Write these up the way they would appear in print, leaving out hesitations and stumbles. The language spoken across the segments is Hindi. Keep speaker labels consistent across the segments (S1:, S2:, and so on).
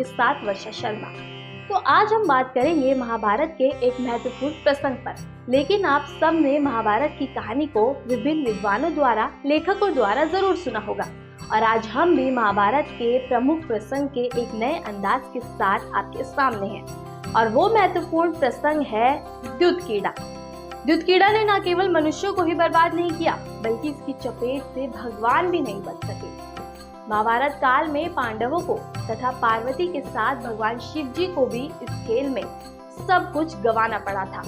S1: आपके साथ वर्षा शर्मा। तो आज हम बात करेंगे महाभारत के एक महत्वपूर्ण प्रसंग पर। लेकिन आप सब ने महाभारत की कहानी को विभिन्न विद्वानों द्वारा, लेखकों द्वारा जरूर सुना होगा, और आज हम भी महाभारत के प्रमुख प्रसंग के एक नए अंदाज के साथ आपके सामने हैं। और वो महत्वपूर्ण प्रसंग है द्युतकीड़ा। द्युतकीड़ा ने न केवल मनुष्यों को ही बर्बाद नहीं किया, बल्कि इसकी चपेट से भगवान भी नहीं बच सके। महाभारत काल में पांडवों को तथा पार्वती के साथ भगवान शिव जी को भी इस खेल में सब कुछ गंवाना पड़ा था।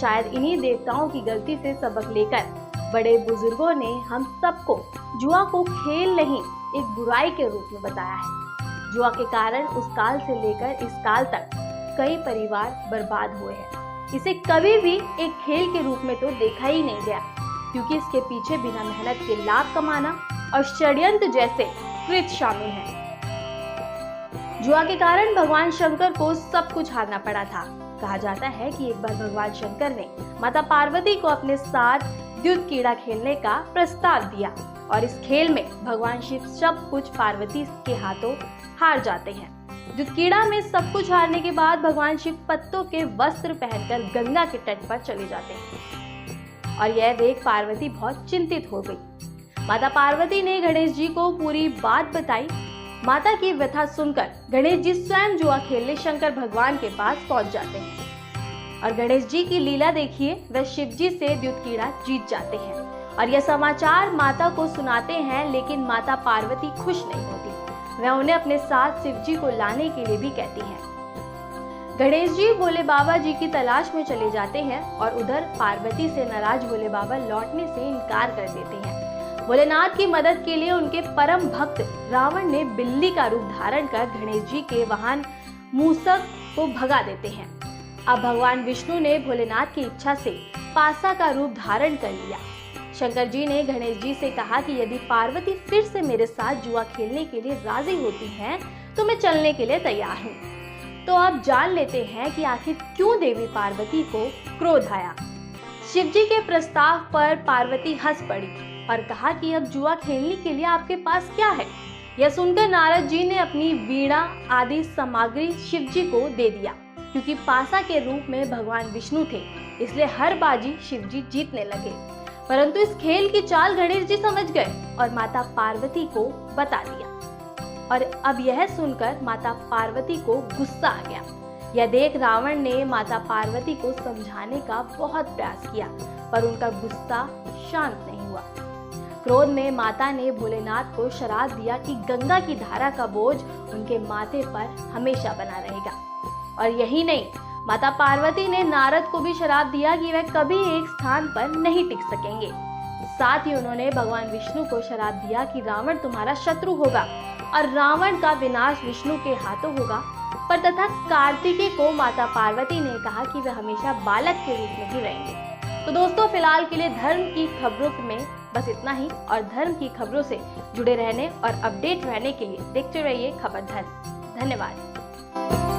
S1: शायद इन्हीं देवताओं की गलती से सबक लेकर बड़े बुजुर्गों ने हम सबको जुआ को खेल नहीं, एक बुराई के रूप में बताया है। जुआ के कारण उस काल से लेकर इस काल तक कई परिवार बर्बाद हुए हैं। इसे कभी भी एक खेल के रूप में तो देखा ही नहीं गया, क्योंकि इसके पीछे बिना मेहनत के लाभ कमाना और षड्यंत्र जैसे कृत शामिल हैं। जुआ के कारण भगवान शंकर को सब कुछ हारना पड़ा था। कहा जाता है कि एक बार भगवान शंकर ने माता पार्वती को अपने साथ द्युतकीड़ा खेलने का प्रस्ताव दिया, और इस खेल में भगवान शिव सब कुछ पार्वती के हाथों हार जाते हैं। द्युतकीड़ा में सब कुछ हारने के बाद भगवान शिव पत्तों के वस्त्र पहनकर गंगा के तट पर चले जाते हैं, और यह देख पार्वती बहुत चिंतित हो गई। माता पार्वती ने गणेश जी को पूरी बात बताई। माता की व्यथा सुनकर गणेश जी स्वयं जुआ खेलने शंकर भगवान के पास पहुंच जाते हैं, और गणेश जी की लीला देखिए, वह शिव जी से द्युतकीड़ा जीत जाते हैं। और यह समाचार माता को सुनाते हैं, लेकिन माता पार्वती खुश नहीं होती। वह उन्हें अपने साथ शिव जी को लाने के लिए भी कहती हैं। गणेश जी भोले बाबा जी की तलाश में चले जाते हैं, और उधर पार्वती से नाराज भोले बाबा लौटने से इनकार कर देते हैं। भोलेनाथ की मदद के लिए उनके परम भक्त रावण ने बिल्ली का रूप धारण कर गणेश जी के वाहन मूषक को भगा देते हैं। अब भगवान विष्णु ने भोलेनाथ की इच्छा से पासा का रूप धारण कर लिया। शंकर जी ने गणेश जी से कहा कि यदि पार्वती फिर से मेरे साथ जुआ खेलने के लिए राजी होती हैं, तो मैं चलने के लिए तैयार हूँ। तो अब जान लेते हैं कि आखिर क्यों देवी पार्वती को क्रोध आया। शिव जी के प्रस्ताव पर पार्वती हंस पड़ी और कहा कि अब जुआ खेलने के लिए आपके पास क्या है। यह सुनकर नारद जी ने अपनी वीणा आदि सामग्री शिव जी को दे दिया। क्योंकि पासा के रूप में भगवान विष्णु थे, इसलिए हर बाजी शिव जी जीतने लगे। परंतु इस खेल की चाल गणेश जी समझ गए और माता पार्वती को बता दिया। और अब यह सुनकर माता पार्वती को गुस्सा आ गया। यह देख रावण ने माता पार्वती को समझाने का बहुत प्रयास किया, पर उनका गुस्सा शांत नहीं हुआ। क्रोध में माता ने भोलेनाथ को श्राप दिया कि गंगा की धारा का बोझ उनके माथे पर हमेशा बना रहेगा। और यही नहीं, माता पार्वती ने नारद को भी श्राप दिया कि वह कभी एक स्थान पर नहीं टिक सकेंगे। साथ ही उन्होंने भगवान विष्णु को श्राप दिया कि रावण तुम्हारा शत्रु होगा और रावण का विनाश विष्णु के हाथों होगा। पर तथा कार्तिकेय को माता पार्वती ने कहा कि वह हमेशा बालक के रूप में ही रहेंगे। तो दोस्तों, फिलहाल के लिए धर्म की खबरों में बस इतना ही, और धर्म की खबरों से जुड़े रहने और अपडेट रहने के लिए देखते रहिए खबर धर्म। धन्यवाद।